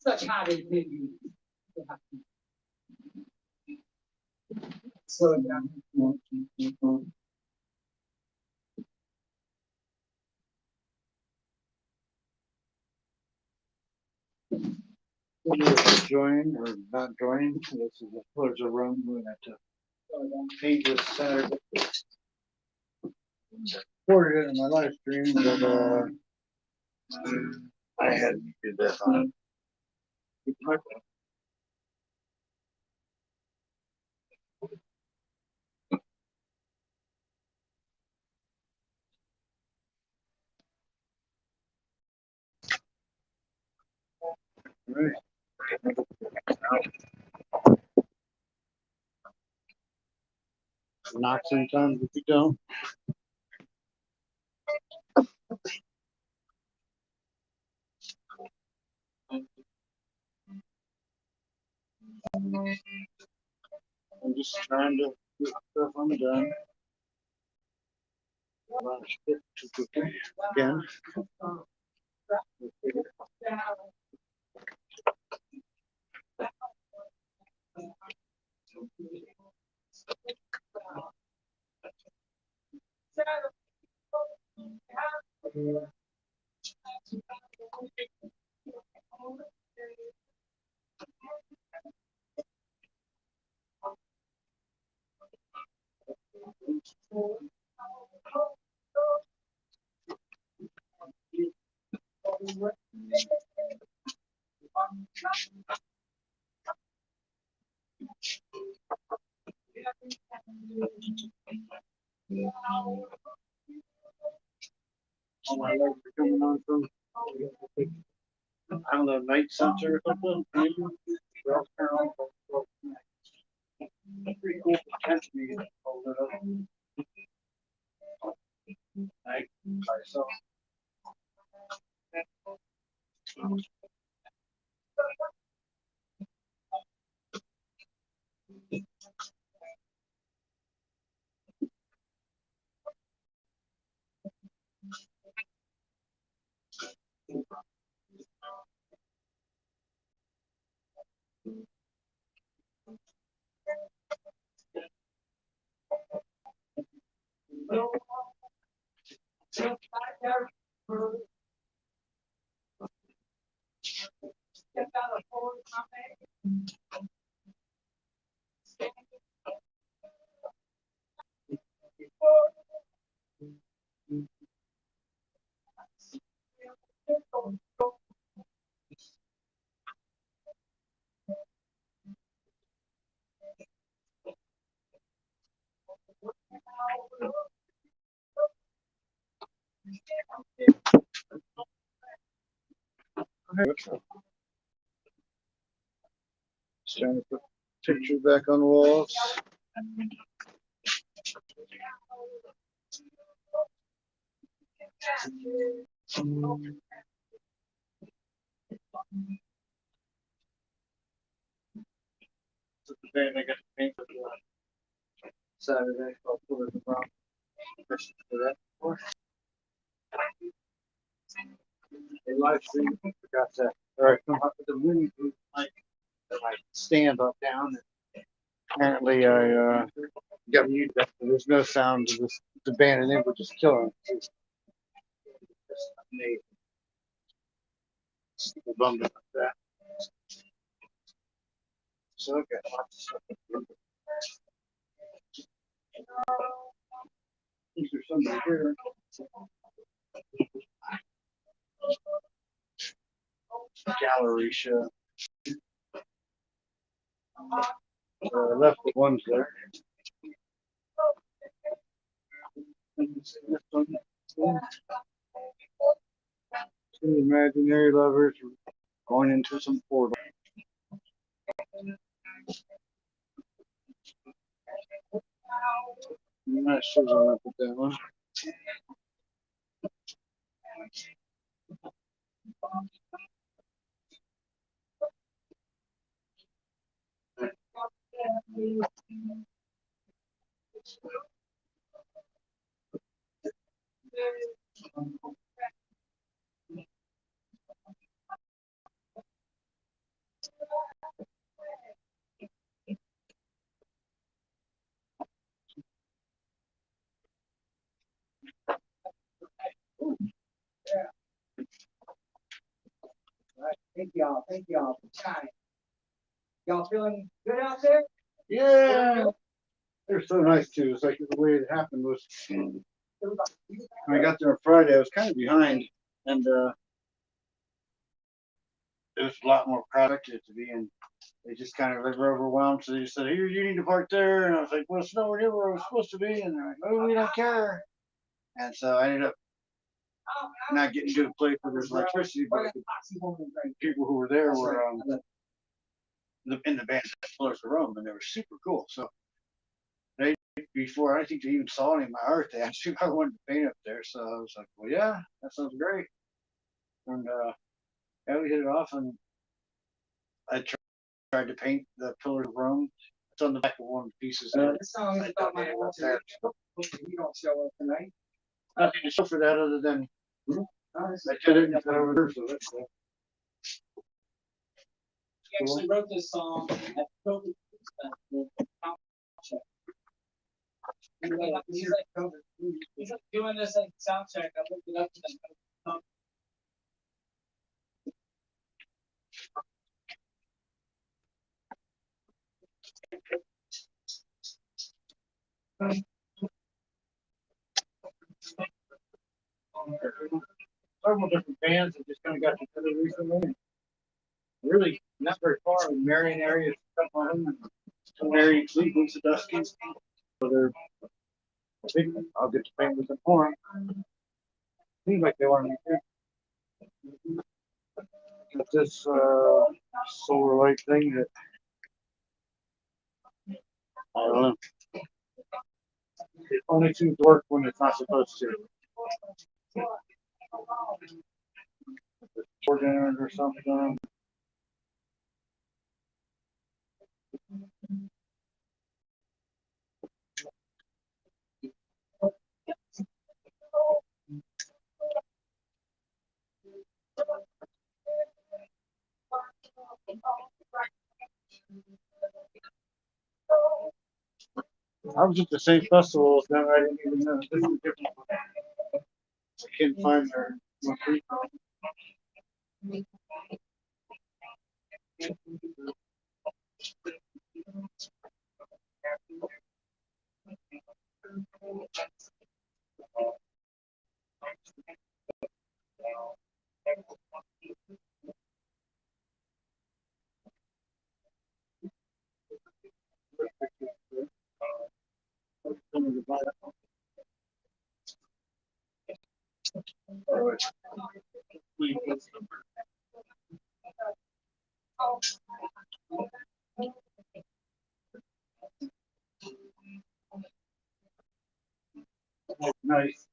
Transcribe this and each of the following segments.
Such hot individuals. So yeah. Join or not join. This is a Pillars of Rome. We're going to paint this Saturday. Recorded it in my live stream, but I had to do that on it. Right. Knock sometimes if you don't. I'm just trying to get stuff undone. Too quickly again. All my legs are coming on from, I don't know, night sensor or something. Maybe. Pretty cool potentially hold it up. I saw. Just trying to put pictures back on the walls. The band I got to paint with Saturday. I'll put it around. For that. They live stream. I forgot that. All right, come up with the wind like stand up down. Apparently, I got muted. There's no sound. Just the band and they were just killing. Just amazing. Super bummed about that. So I got lots of stuff. Is there somebody here? Gallery show. So I left the ones there. Two imaginary lovers going into some portal. I'm not sure I'll put that one. Thank y'all. Thank y'all for trying. Y'all feeling good out there? Yeah, they're so nice too. It's like the way it happened was when I got there on Friday, I was kind of behind, and it was a lot more product to be in. They just kind of like were overwhelmed, so they just said, "Here, you need to park there," and I was like, "Well, it's nowhere near where I was supposed to be," and they're like, "Oh, we don't care." And so I ended up not getting to a place where there's electricity, but the people who were there were in the band Explorers of Rome, and they were super cool. So they, before I think they even saw any of my art, they asked me if I wanted to paint up there. So I was like, "Well, yeah, that sounds great." And yeah, we hit it off, and I tried to paint the Pillars of Rome. It's on the back of one of the pieces. This song is about my altar. You don't show up tonight. Nothing to show for that other than I did it and over there, so that's cool. He actually wrote this song at the Fall Festival. He's like doing this like sound check. I looked it up to them. Several different bands that just kind of got together recently. Really not very far in Marion area. Marion, Cleveland, Sandusky. So they're, I think I'll get to paint with them more. Seems like they want to be here. Got this solar light thing that I don't know. It only seems to work when it's not supposed to. Coordinator or something. I was at the same festival as them. I didn't even know. This is a different one. I can't find her. Nice.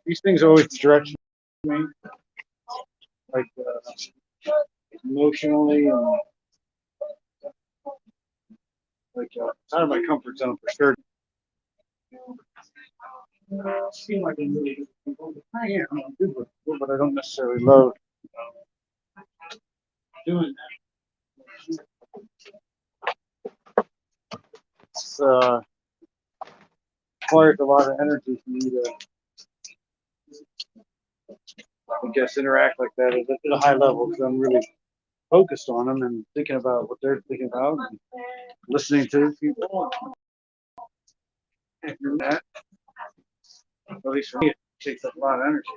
These things always stretch me, like emotionally, and like out of my comfort zone for sure. Seem like I'm really good with people. I am. I'm good with people, but I don't necessarily love doing that. It's requires a lot of energy for me to, I guess, interact like that at a high level because I'm really focused on them and thinking about what they're thinking about and listening to people. That, at least for me, it takes up a lot of energy.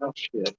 Oh shit.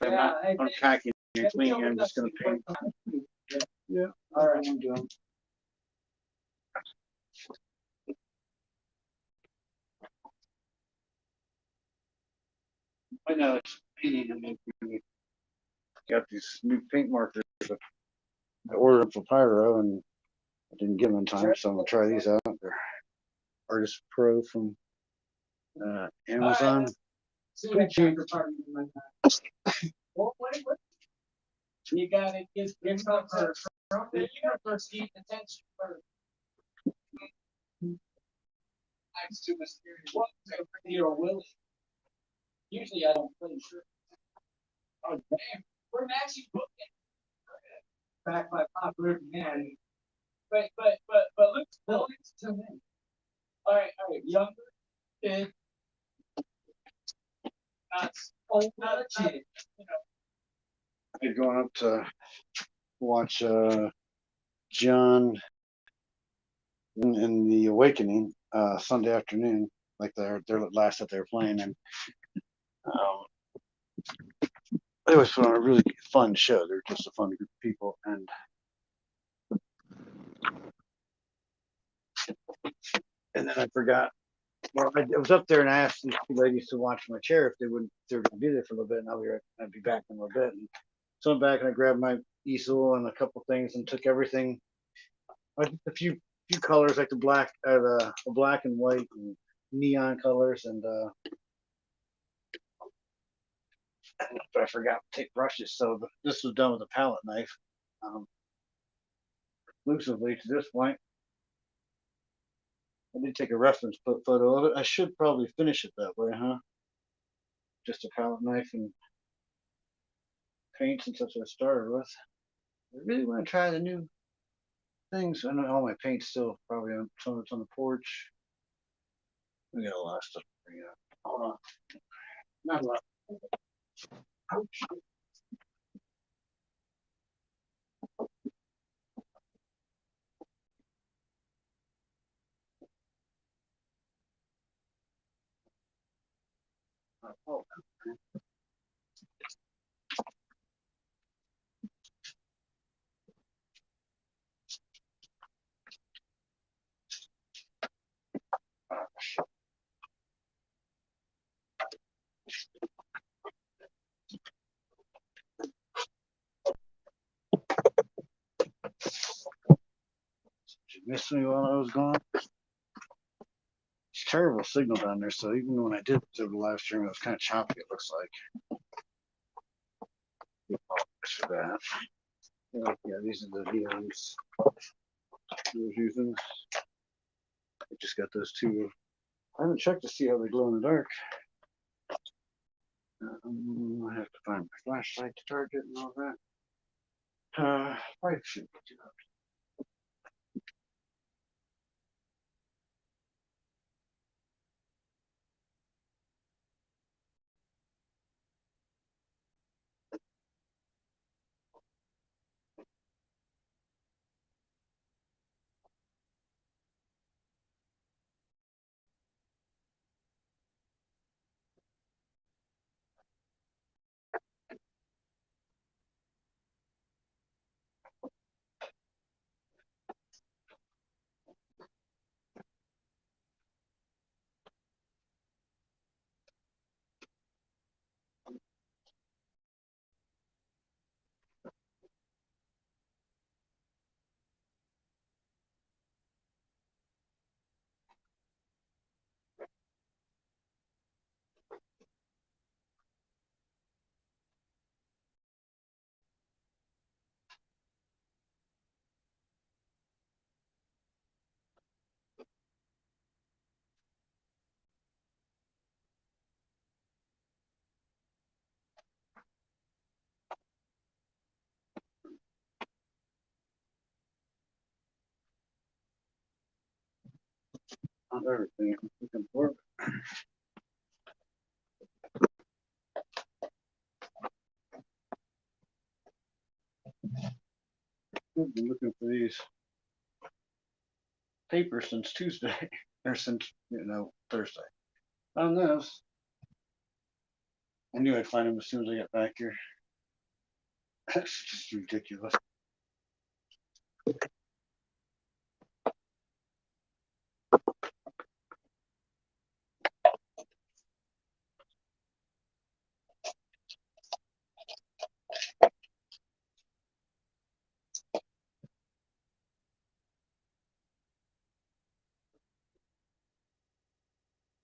I'm not unpacking and cleaning. I'm just gonna paint. Yeah. All right, I'm done. I know it's painting. Got these new paint markers. I ordered them for Pyro and I didn't get them in time, so I'm gonna try these out. They're Artist Pro from Amazon. Pretty cheap. You got it. It's not for the universe needs attention first. I'm too mysterious. What? You're Willie. Usually I don't play sure. Oh damn, we're actually booking. Back by popular demand. But look to me. All right, younger kid. Not a kid. You know. I'm going up to watch John in the Awakening Sunday afternoon, like their last that they were playing, and they always put on a really fun show. They're just a fun group of people, and then I forgot. Well, I was up there and I asked these two ladies to watch my chair if they were going to be there for a little bit, and I'd be back in a little bit. And so I'm back and I grabbed my easel and a couple things and took everything, a few colors like the black and white and neon colors, and but I forgot to take brushes, so this was done with a palette knife, exclusively to this point. I did take a reference photo of it. I should probably finish it that way, huh? Just a palette knife and paint, since that's what I started with. I really want to try the new things. I know all my paint's still probably on some of it's on the porch. We got a lot of stuff to bring up. Hold on. Not a lot. Ouch. Oh. Did you miss me while I was gone? It's terrible signal down there, so even when I did do the live stream, it was kind of choppy, it looks like. Apologize for that. Yeah, these are the neons I was using. I just got those two. I haven't checked to see how they glow in the dark. I have to find my flashlight to target and all that. Probably shouldn't be too hard. Not everything I'm looking for. I've been looking for these papers since Tuesday, or since, Thursday. On this, I knew I'd find them as soon as I got back here. That's just ridiculous.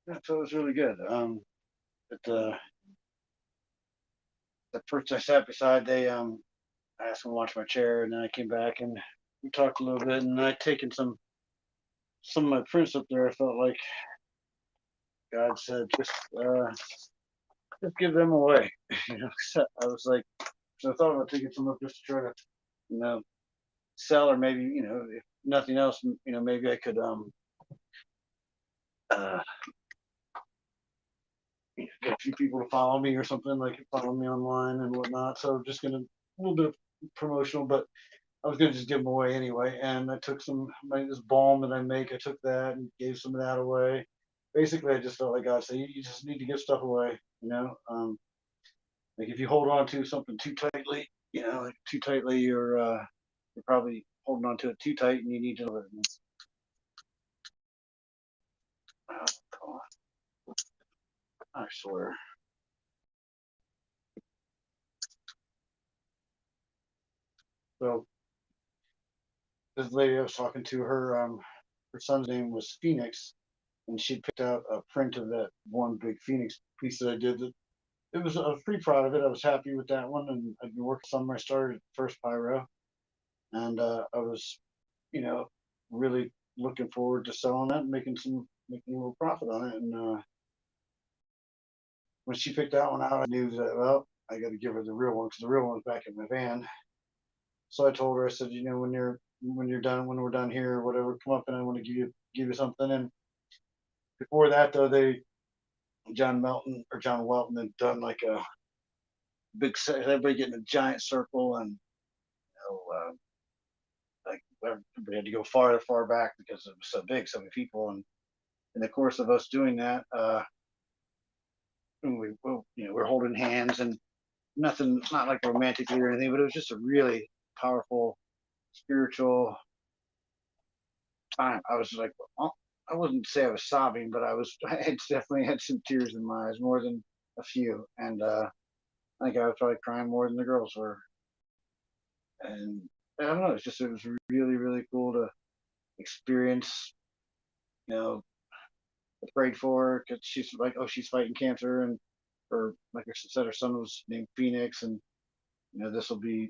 Yeah, so it was really good. At the person I sat beside, they I asked them to watch my chair, and then I came back and we talked a little bit, and I'd taken some of my prints up there. I felt like God said, just give them away. So I was like, so I thought about taking some up just to try to, you know, sell, or maybe, if nothing else, maybe I could uh get a few people to follow me or something, like follow me online and whatnot. So just gonna a little bit of promotional, but I was gonna just give them away anyway. And I took this balm that I make. I took that and gave some of that away. Basically, I just felt like God said, you just need to give stuff away. Like if you hold on to something too tightly, like too tightly, you're probably holding on to it too tight, and you need to let it. Oh, come on. I swear. So this lady I was talking to, her son's name was Phoenix, and she picked out a print of that one big Phoenix piece that I did. I was pretty proud of it. I was happy with that one, and I've been working summer. I started first pyro, and I was, you know, really looking forward to selling that and making a little profit on it. And when she picked that one out, I knew that, well, I got to give her the real one, because the real one's back in my van. So I told her, I said, when we're done here or whatever, come up and I want to give you something. And before that though, John Welton had done like a big set, everybody getting a giant circle, and like everybody had to go far back because it was so big, so many people. And in the course of us doing that, we're holding hands, and nothing, not like romantically or anything, but it was just a really powerful spiritual time. I was like, well, I wouldn't say I was sobbing, but I had definitely had some tears in my eyes, more than a few. And I think I was probably crying more than the girls were. And I don't know, it was really, really cool to experience, you know, prayed for her because she's like, oh, she's fighting cancer. And or like I said, her son was named Phoenix, and this will be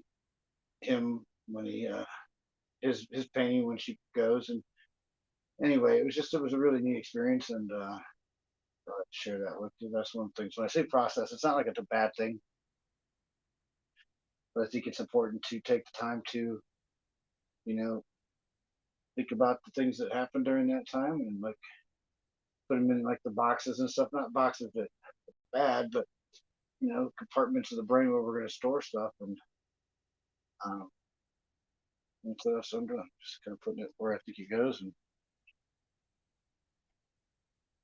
him when he his painting when she goes. And anyway, it was a really neat experience, and I'd share that with you. That's one thing. So when I say process, it's not like it's a bad thing, but I think it's important to take the time to, you know, think about the things that happened during that time, and like put them in like the boxes and stuff. Not boxes that are bad, but compartments of the brain where we're going to store stuff. Um, and so that's what I'm doing. Just kind of putting it where I think it goes, and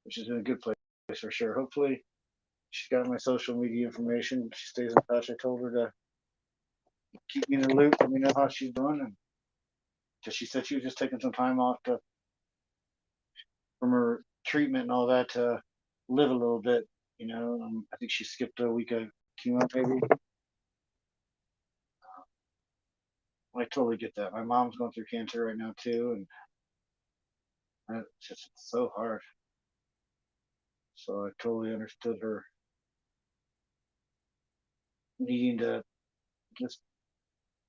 which is in a good place for sure. Hopefully, she's got my social media information. She stays in touch. I told her to keep me in the loop. Let me know how she's doing, and because she said she was just taking some time off from her treatment and all that to live a little bit. I think she skipped a week of chemo, maybe. I totally get that. My mom's going through cancer right now too, and it's just so hard. So I totally understood her needing to just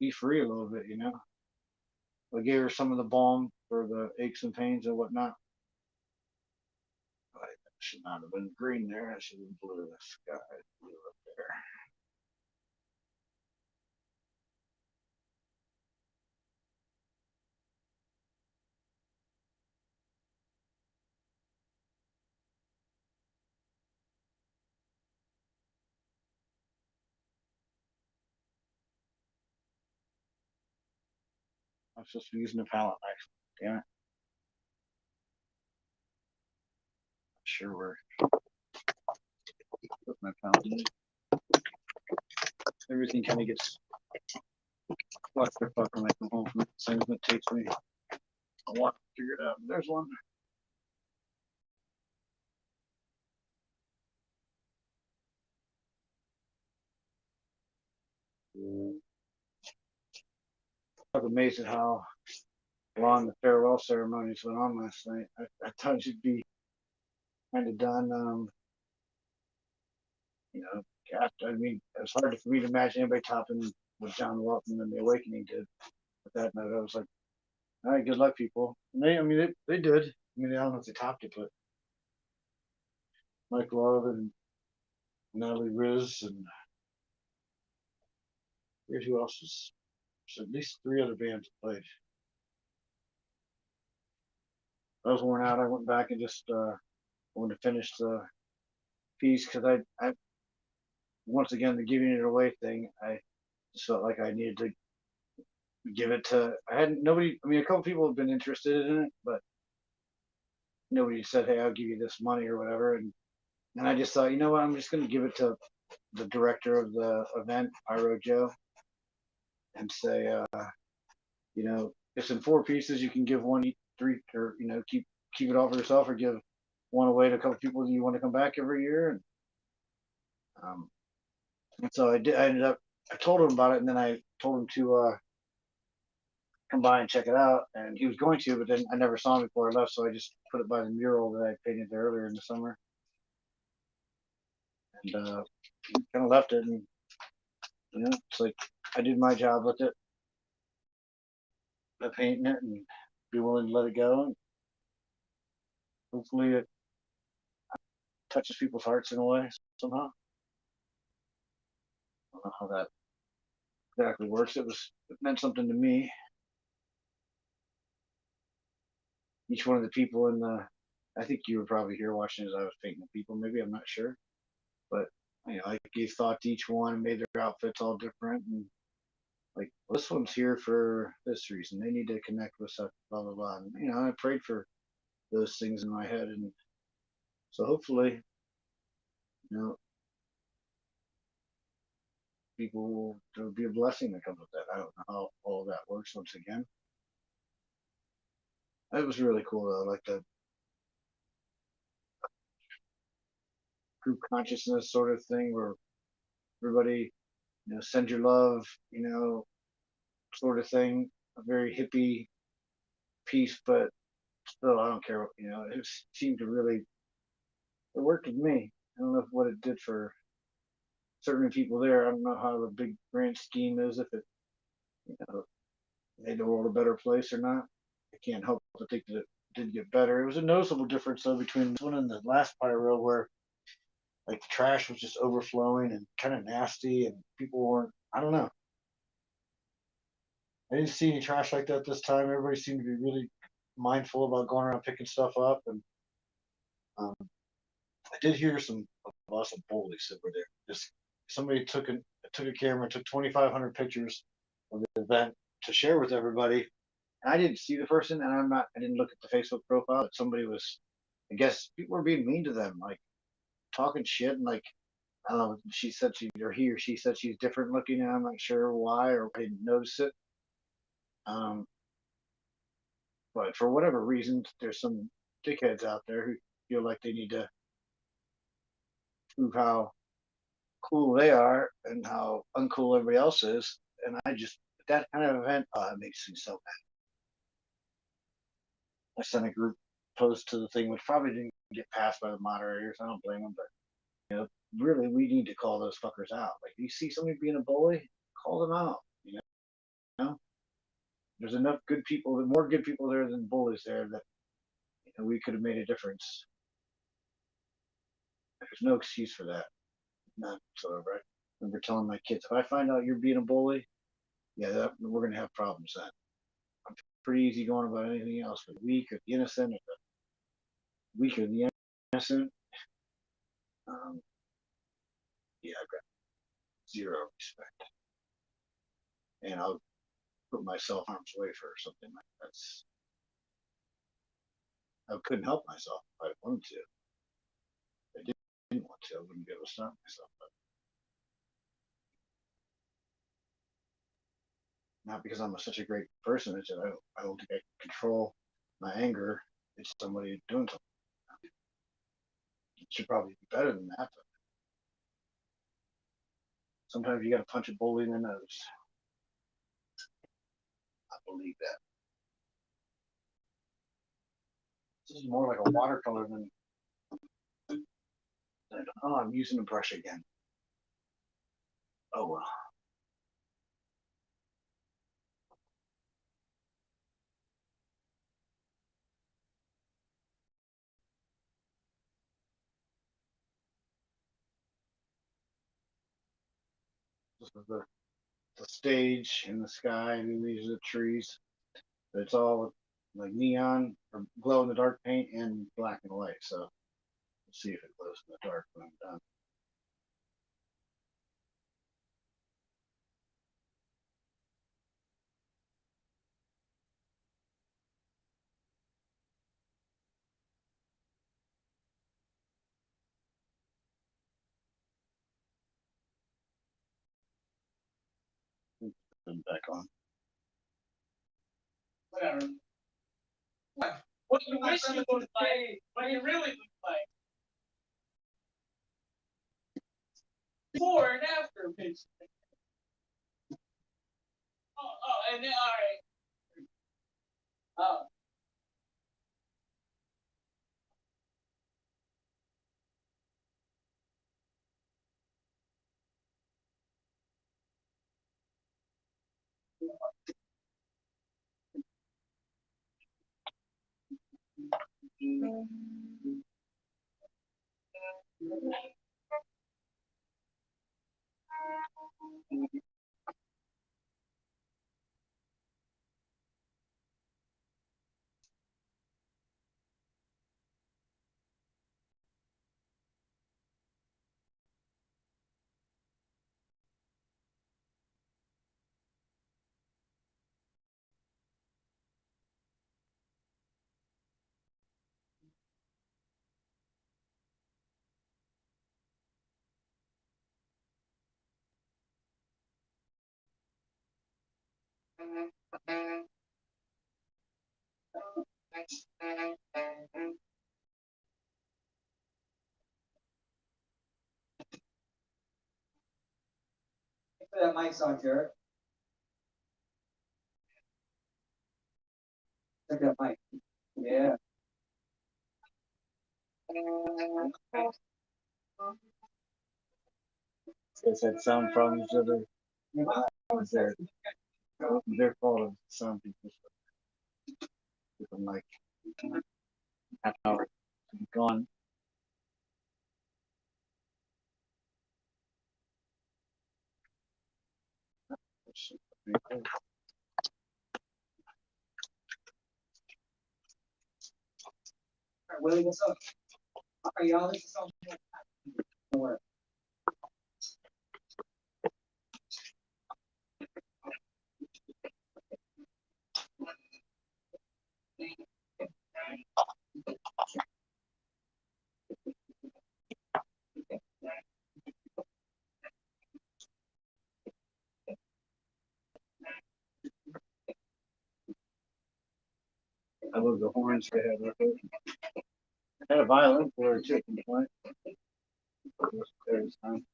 be free a little bit. I gave her some of the balm for the aches and pains and whatnot. I should not have been green there. I should have been blue. The sky blue up there. I'm supposed to be using the palette knife. Damn it. Sure where put my palette in. Everything kind of gets clusterfuck when I come home from it. Same as it takes me a while to figure it out. There's one. I was amazed at how long the farewell ceremonies went on last night. I thought it'd be kind of done. You know, I mean, it was hard for me to imagine anybody topping what John Walton and the Awakening did. But that night, I was like, all right, good luck, people. And I mean, they did. I mean, I don't know if they topped it, but Mike Love and Natalie Riz and here's who else was. There's at least 3 other bands that played. I was worn out. I went back and just wanted to finish the piece because I once again the giving it away thing. I just felt like I needed to give it to. I hadn't nobody. I mean, a couple people have been interested in it, but nobody said, "Hey, I'll give you this money or whatever." And I just thought, you know what? I'm just going to give it to the director of the event, Pyro Joe, and say, you know, it's in 4 pieces. You can give one, 3, or you know, keep it all for yourself, or give one away to a couple people you want to come back every year. And so I did. I ended up. I told him about it, and then I told him to come by and check it out. And he was going to, but then I never saw him before I left, so I just put it by the mural that I painted there earlier in the summer, and kind of left it. And you know, it's like I did my job with it, by painting it, and be willing to let it go. And hopefully, it touches people's hearts in a way somehow. I don't know how that exactly works. It meant something to me. Each one of the people in the, I think you were probably here watching as I was painting the people. Maybe I'm not sure, but you know, I gave thought to each one and made their outfits all different. And like, well, this one's here for this reason. They need to connect with such blah blah blah. And you know, I prayed for those things in my head, and so hopefully, you know, people there'll be a blessing that comes with that. I don't know how all of that works once again. It was really cool though, like the group consciousness sort of thing where everybody, you know, send your love, you know, sort of thing. A very hippie piece, but still I don't care what, you know, it seemed to really it worked with me. I don't know what it did for certain people there. I don't know how the big grand scheme is, if it, you know, made the world a better place or not. I can't help but think that it did get better. It was a noticeable difference though between this one and the last pyro where like the trash was just overflowing and kind of nasty and people weren't, I don't know. I didn't see any trash like that this time. Everybody seemed to be really mindful about going around picking stuff up. And I did hear some awesome bullies that were there. Just somebody took a camera, took 2,500 pictures of the event to share with everybody. And I didn't see the person, and I didn't look at the Facebook profile. But somebody was, I guess, people were being mean to them, like talking shit, and like I don't know. She said he or she said she's different looking, and I'm not sure why or I didn't notice it. Um, but for whatever reason, there's some dickheads out there who feel like they need to prove how cool they are and how uncool everybody else is. And I just that kind of event makes me so mad. I sent a group post to the thing, which probably didn't get passed by the moderators. I don't blame them, but you know, really, we need to call those fuckers out. Like, you see somebody being a bully, call them out. You know, there's enough good people, more good people there than bullies there that you know, we could have made a difference. There's no excuse for that. None whatsoever. I remember telling my kids, if I find out you're being a bully, yeah, we're gonna have problems then. I'm pretty easy going about anything else, but weak or the innocent, or the weak or the innocent, yeah, I've got zero respect. And I'll put myself in harm's way for something like that. I couldn't help myself if I wanted to. If I didn't want to, I wouldn't be able to stop myself. But not because I'm such a great person. It's that I don't think I can control my anger. It's somebody doing something. It should probably be better than that. But sometimes you got to punch a bully in the nose. I believe that. This is more like a watercolor than. Oh, I'm using a brush again. Oh well. This is the stage in the sky, and these are the trees. It's all like neon or glow in the dark paint and black and white. So we'll see if it glows in the dark when I'm done. Put them back on. Whatever. What you wish you looked like, what you really looked like. Before and after picture. And then all right. Oh. Put that mic on, Jared. Check that mic. Yeah. Guys had sound problems the other. Was their fault of sound people. Give them like half an hour to be gone. Willie, what's up? Are y'all this is something? Where? I love the horns they had. I had a violin for a chicken point. There's time.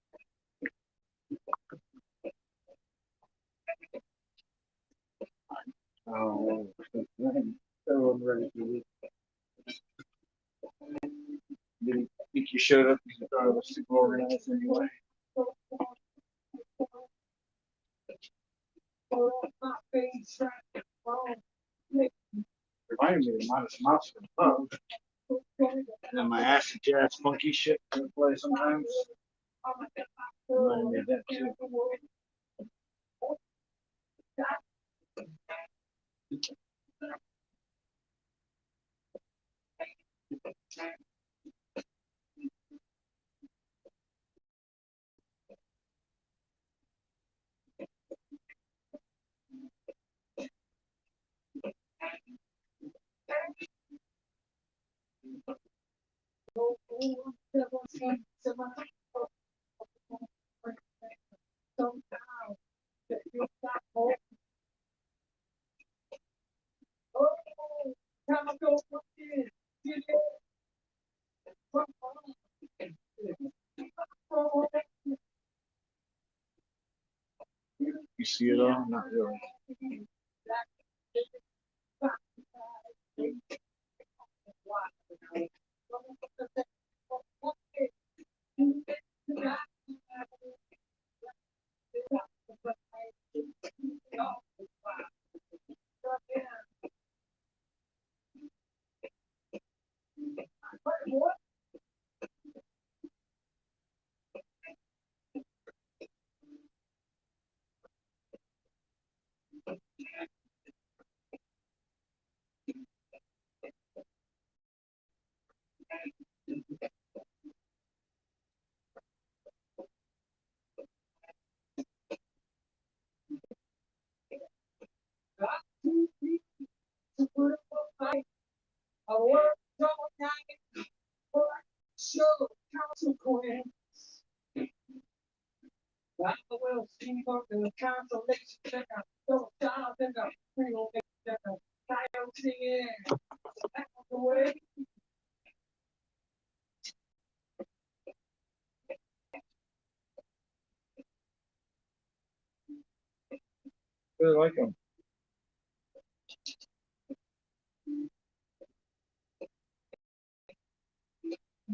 Oh, I'm ready for this. Didn't think you showed up because you thought I was super organized anyway. Reminded me of Modest Mouse from Pub. And then my acid jazz funky shit I play sometimes. Reminded me of that too. You see it all? Not really. I worked all night for show consequence. I will see for the consolation check out. So down in the real check out. Coyote in. Out the way. Really like them.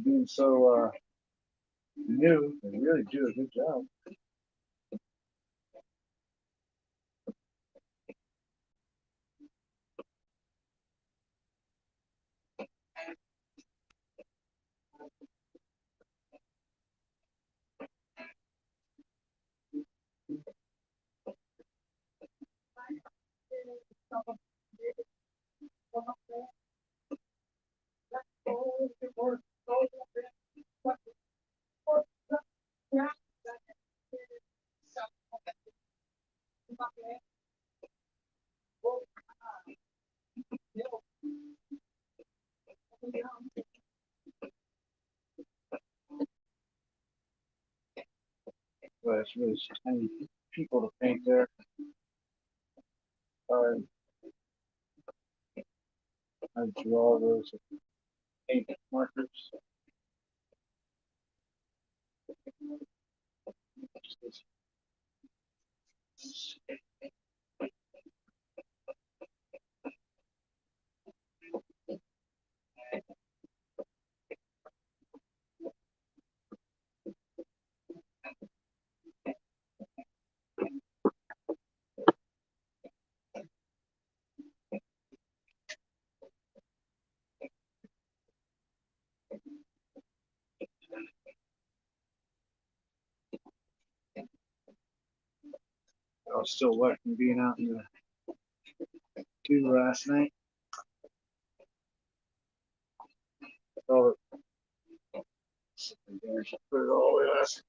Being so new, they really do a good job. But it's really tiny people to paint there. I draw those paint markers. I was still wet from being out in the dew last night. Oh, put it all the way last.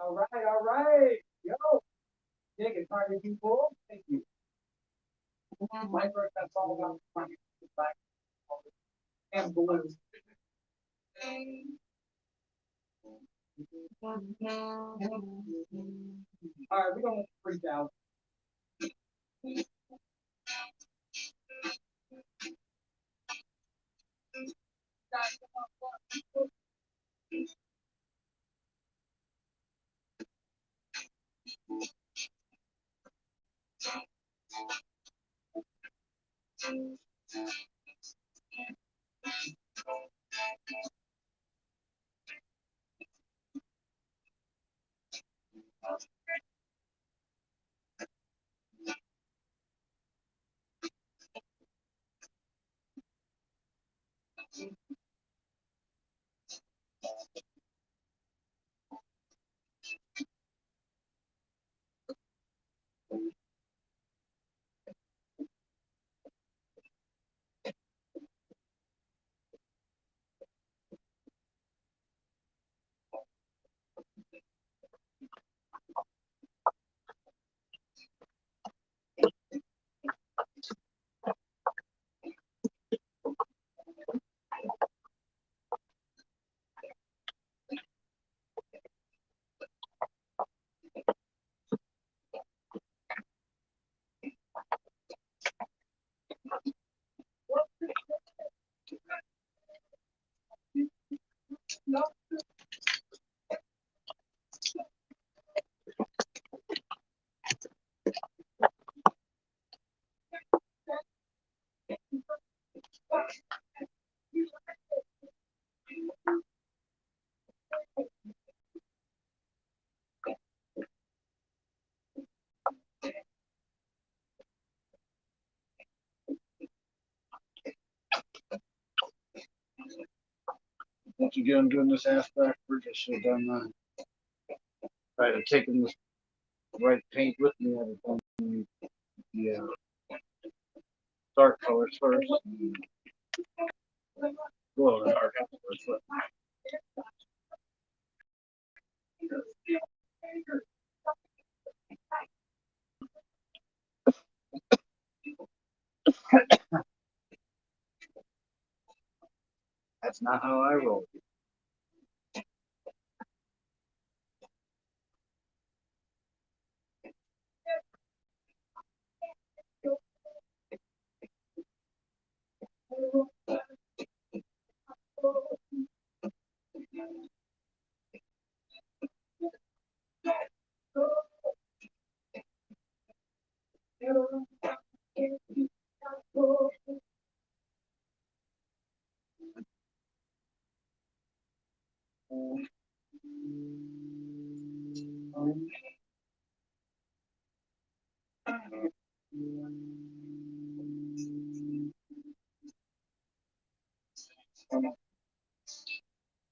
All right, all right. Yo. Dig it, party people. Thank you. My work, that's all about money. And balloons. All right, we don't freak out. once we get them doing this aspect, we're just should have done I had taken this white paint with me. I had done the dark colors first. Well, the dark colors, but that's not how I roll.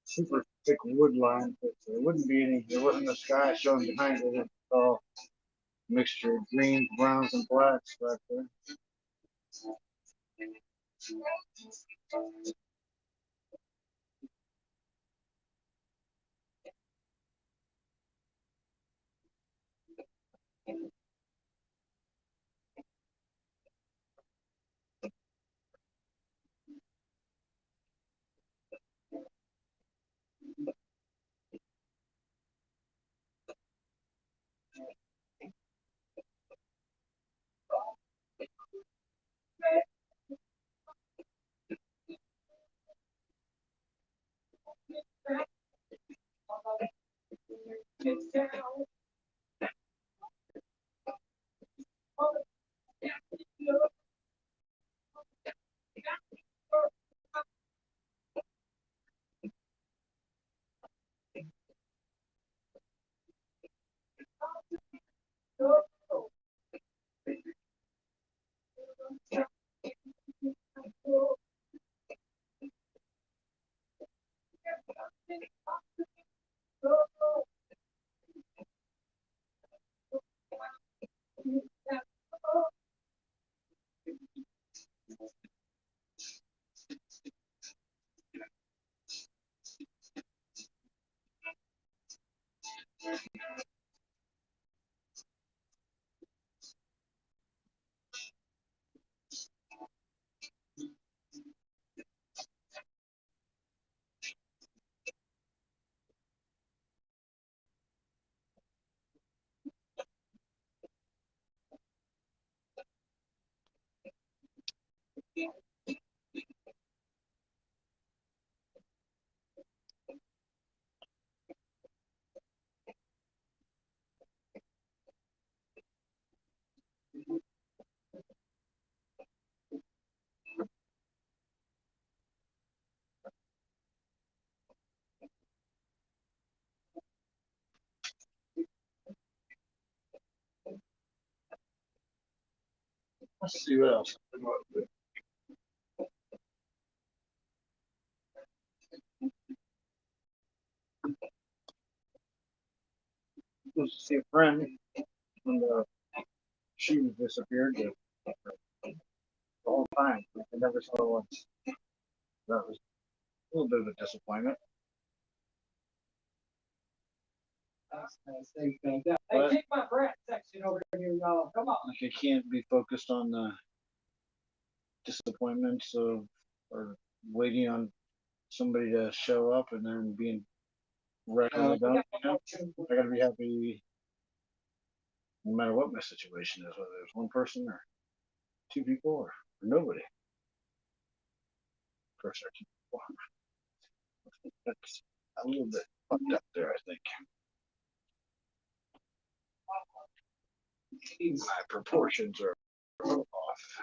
Super thick wood line, but there wouldn't be any. There wasn't a sky showing behind it. It's all mixture of greens, browns, and blacks back there. Let's see what else. Supposed to see a friend when the shoes disappeared the whole time. I never saw one. That was a little bit of a disappointment. That's nice. Thank you. Hey, take my brat section over here, y'all. Come on. Like I can't be focused on the disappointments of or waiting on somebody to show up and then being wrecked when they don't. You know? I gotta be happy no matter what my situation is, whether it's one person or two people or nobody. First or two people. That's a little bit fucked up there, I think. My proportions are a little off.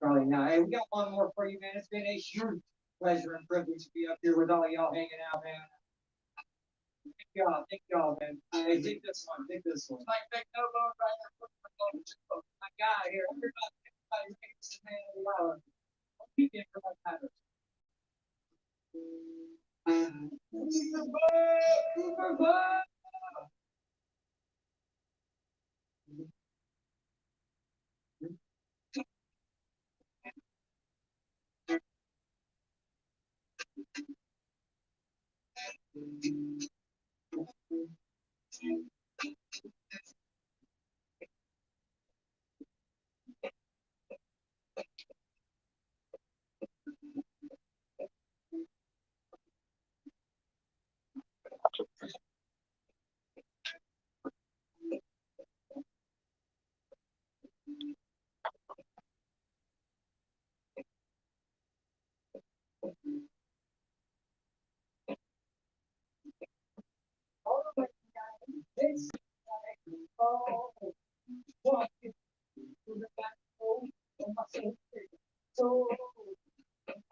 Probably not. Hey, we got one more for you, man. It's been a shoot. pleasure and privilege to be up here with all y'all hanging out, man. Thank y'all, man. Hey, take this one, take this one. Like, take no more right there. My guy here, everybody makes the man of the hour. Keep it for my matters. Superbug! All the way down, this oh, walking through the back home of my soul. So,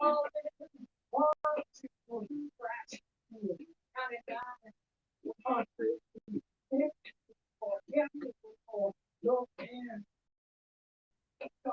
all the one, two, three, scratch, counting down, 100, 54, yeah, 54, no hand, no.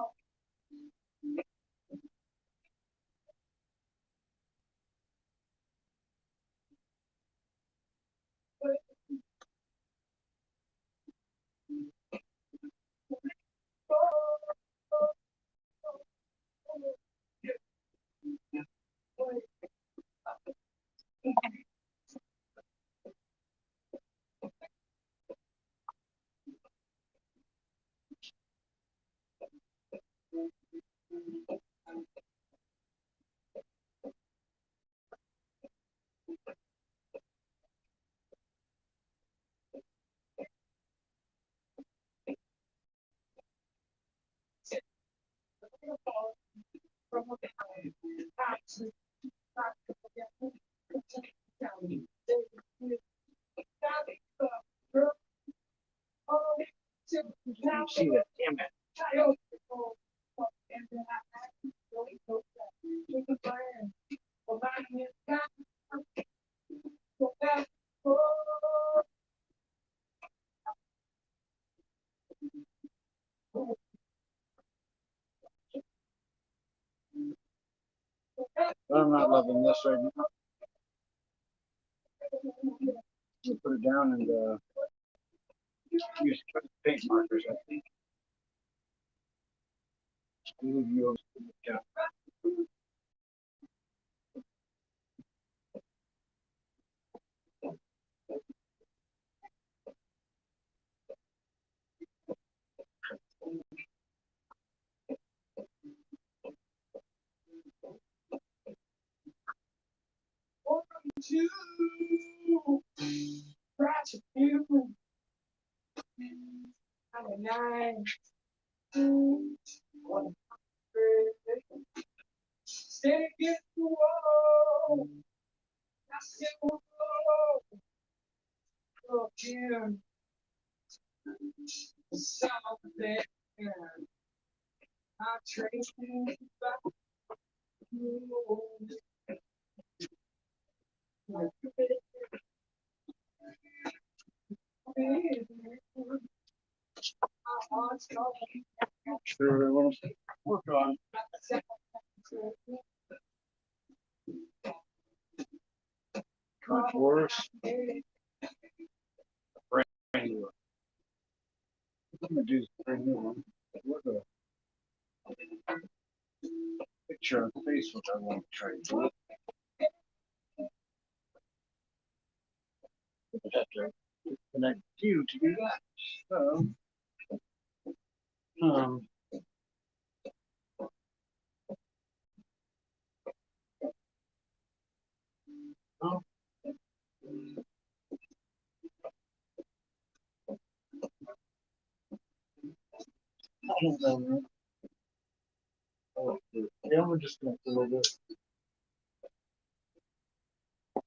From what See that? Damn it. I'm not loving this right now. Put it down and use paint markers, I think. Move yours. Yeah. two, scratch a few, 99, 100, stay against the wall, I still won't go, again, the something, I trace me back to you. Sure, I want to work on. Forest. Brand new. I'm gonna do this brand new one. What a picture on Facebook I want to try to do. I have to connect you to do that. So, oh, I don't know, man. Oh, yeah, I'm gonna just connect a little bit.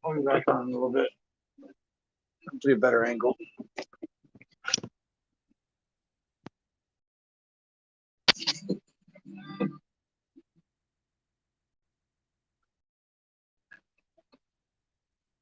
I'll be back on in a little bit. Hopefully a better angle.